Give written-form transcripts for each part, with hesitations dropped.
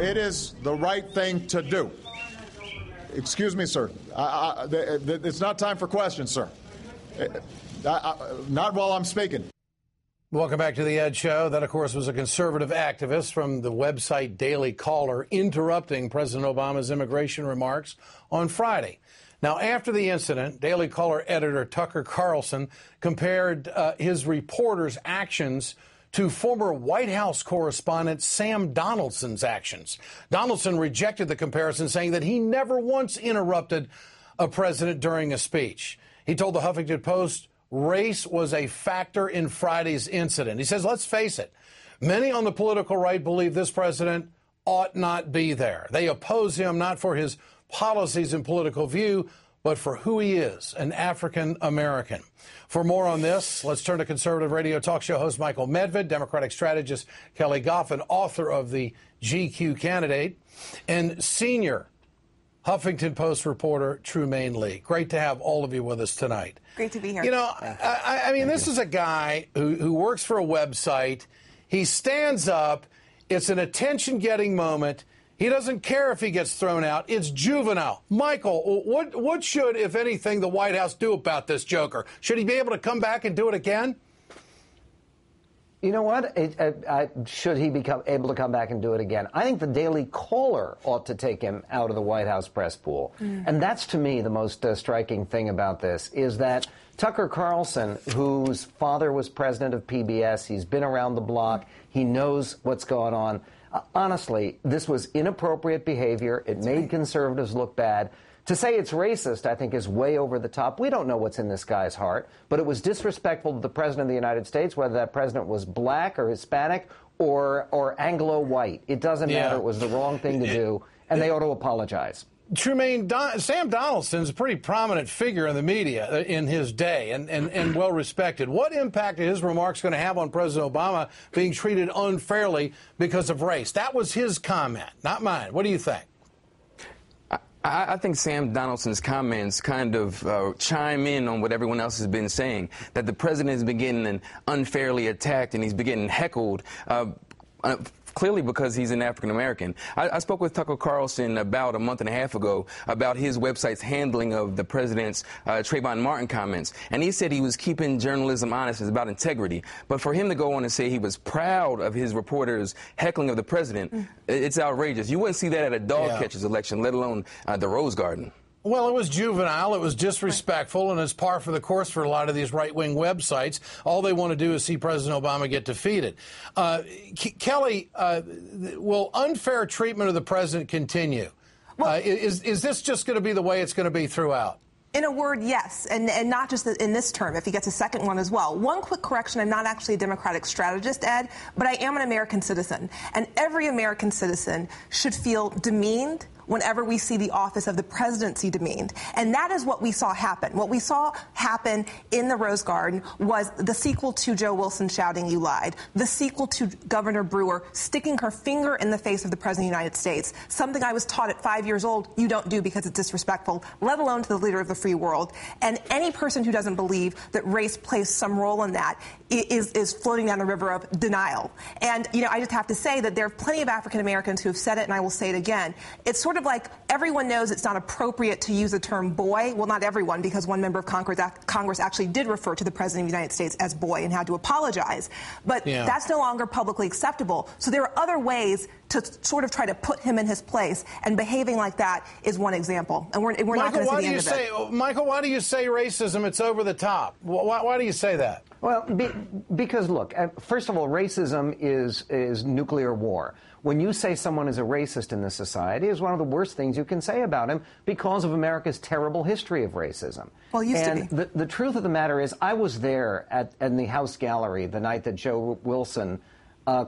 It is the right thing to do. Excuse me, sir. It's not time for questions, sir. Not while I'm speaking. Welcome back to the Ed Show. That, of course, was a conservative activist from the website Daily Caller interrupting President Obama's immigration remarks on Friday. Now, after the incident, Daily Caller editor Tucker Carlson compared his reporter's actions to former White House correspondent Sam Donaldson's actions. Donaldson rejected the comparison, saying that he never once interrupted a president during a speech. He told the Huffington Post race was a factor in Friday's incident. He says, let's face it, many on the political right believe this president ought not be there. They oppose him not for his policies and political view, but for who he is, an African American. For more on this, let's turn to conservative radio talk show host Michael Medved, Democratic strategist Kelly Goffin, author of the GQ Candidate, and senior Huffington Post reporter Trumaine Lee. Great to have all of you with us tonight. Great to be here. You know, I mean, this is a guy who works for a website. He stands up. It's an attention-getting moment. He doesn't care if he gets thrown out. It's juvenile. Michael, what should, if anything, the White House do about this joker? Should he be able to come back and do it again? You know what? Should he be able to come back and do it again? I think the Daily Caller ought to take him out of the White House press pool. And that's, to me, the most striking thing about this, is that Tucker Carlson, whose father was president of PBS, he's been around the block, he knows what's going on. Honestly, this was inappropriate behavior. It made conservatives look bad. To say it's racist, I think, is way over the top. We don't know what's in this guy's heart, but it was disrespectful to the president of the United States, whether that president was black or Hispanic or Anglo-white. It doesn't matter. It was the wrong thing to do, and they ought to apologize. Trumaine, Sam Donaldson's a pretty prominent figure in the media in his day and well-respected. What impact are his remarks going to have on President Obama being treated unfairly because of race? That was his comment, not mine. What do you think? I think Sam Donaldson's comments kind of chime in on what everyone else has been saying, that the president has been getting unfairly attacked and he's been getting heckled, clearly because he's an African American. I spoke with Tucker Carlson about a month and a half ago about his website's handling of the president's Trayvon Martin comments, and he said he was keeping journalism honest. It's about integrity. But for him to go on and say he was proud of his reporters' heckling of the president, it's outrageous. You wouldn't see that at a dog catcher's election, let alone the Rose Garden. Well, it was juvenile, it was disrespectful, and it's par for the course for a lot of these right-wing websites. All they want to do is see President Obama get defeated. Kelly, will unfair treatment of the president continue? Well, is this just going to be the way it's going to be throughout? In a word, yes, and not just in this term, if he gets a second one as well. One quick correction, I'm not actually a Democratic strategist, Ed, but I am an American citizen, and every American citizen should feel demeaned whenever we see the office of the presidency demeaned. And that is what we saw happen. What we saw happen in the Rose Garden was the sequel to Joe Wilson shouting, "You lied," the sequel to Governor Brewer sticking her finger in the face of the President of the United States, something I was taught at 5 years old you don't do because it's disrespectful, let alone to the leader of the free world. And any person who doesn't believe that race plays some role in that is floating down the river of denial. And, you know, I just have to say that there are plenty of African Americans who have said it, and I will say it again. It's sort of like everyone knows it's not appropriate to use the term boy. Well, not everyone, because one member of Congress actually did refer to the President of the United States as boy and had to apologize. But that's no longer publicly acceptable. So there are other ways to sort of try to put him in his place, and behaving like that is one example. And we're not going to see the end of it. Michael, why do you say racism? It's over the top. Why do you say that? Well, because, look, first of all, racism is nuclear war. When you say someone is a racist in this society, it's one of the worst things you can say about him because of America's terrible history of racism. Well, it used to be. The truth of the matter is, I was there in the House gallery the night that Joe Wilson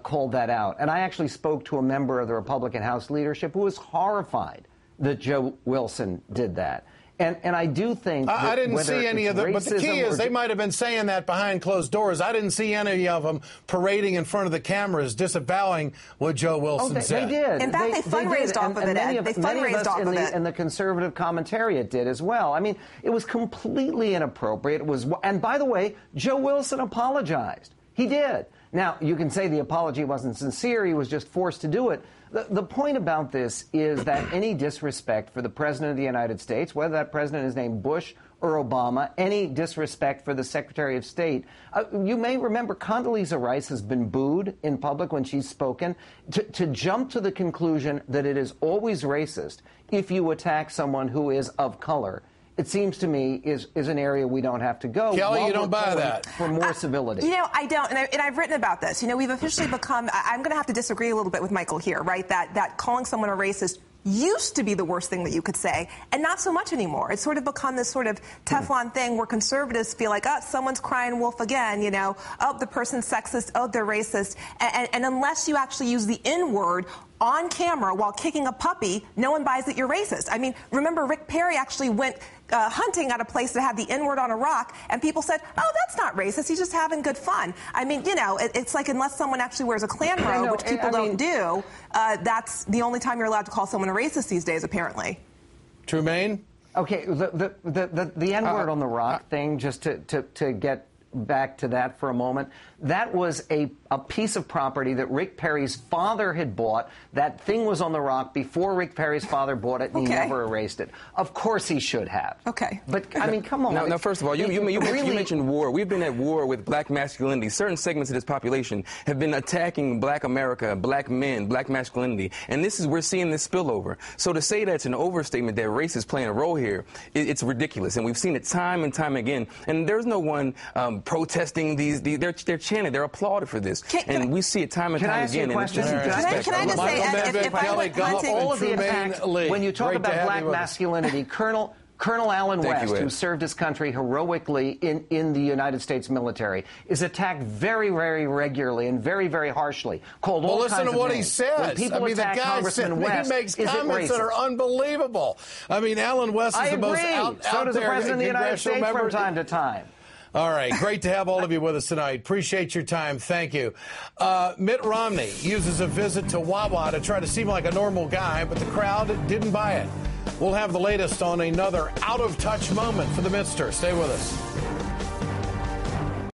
called that out. And I actually spoke to a member of the Republican House leadership who was horrified that Joe Wilson did that. And I do think that I didn't see any of them, but the key is they might have been saying that behind closed doors. I didn't see any of them parading in front of the cameras disavowing what Joe Wilson said. They did. In fact, they fundraised off of it, Ed. They fundraised off of it. And the conservative commentariat did as well. I mean, it was completely inappropriate. And by the way, Joe Wilson apologized. He did. Now, you can say the apology wasn't sincere. He was just forced to do it. The point about this is that any disrespect for the President of the United States, whether that president is named Bush or Obama, any disrespect for the Secretary of State. You may remember Condoleezza Rice has been booed in public when she's spoken. To jump to the conclusion that it is always racist if you attack someone who is of color, it seems to me, is an area we don't have to go. Kelly, you don't buy that. For more civility. I don't, and I've written about this. We've officially become, I'm going to have to disagree a little bit with Michael here, right? That calling someone a racist used to be the worst thing that you could say, and not so much anymore. It's sort of become this sort of Teflon thing where conservatives feel like, oh, someone's crying wolf again, oh, the person's sexist, oh, they're racist. And unless you actually use the N-word on camera while kicking a puppy, no one buys that you're racist. I mean, remember Rick Perry actually went hunting at a place that had the N-word on a rock, and people said, oh, that's not racist, he's just having good fun. I mean, it's like unless someone actually wears a Klan robe, which people don't do, that's the only time you're allowed to call someone a racist these days, apparently. Trumaine? Okay, the N-word on the rock thing, just to get back to that for a moment, that was a piece of property that Rick Perry's father had bought. That thing was on the rock before Rick Perry's father bought it, and he never erased it. Of course he should have. Okay. But, I mean, come on. Now, first of all, you mentioned war. We've been at war with black masculinity. Certain segments of this population have been attacking black America, black men, black masculinity. And we're seeing this spillover. So to say that's an overstatement that race is playing a role here, it's ridiculous. And we've seen it time and time again. And there's no one protesting they're chanting, they're applauded for this. And we see it time and time again. Can I ask you a question? Can I just say, if I went hunting, all of the attacks, when you talk about black masculinity, Colonel Alan West, who served his country heroically in the United States military, is attacked very, very regularly and very, very harshly. Called all kinds of names. Listen to what he says. When people attack Congressman West, he makes comments that are unbelievable. I mean, Alan West is the most out there. So does the President of the United States from time to time. All right. Great to have all of you with us tonight. Appreciate your time. Thank you. Mitt Romney uses a visit to Wawa to try to seem like a normal guy, but the crowd didn't buy it. We'll have the latest on another out-of-touch moment for the Midster. Stay with us.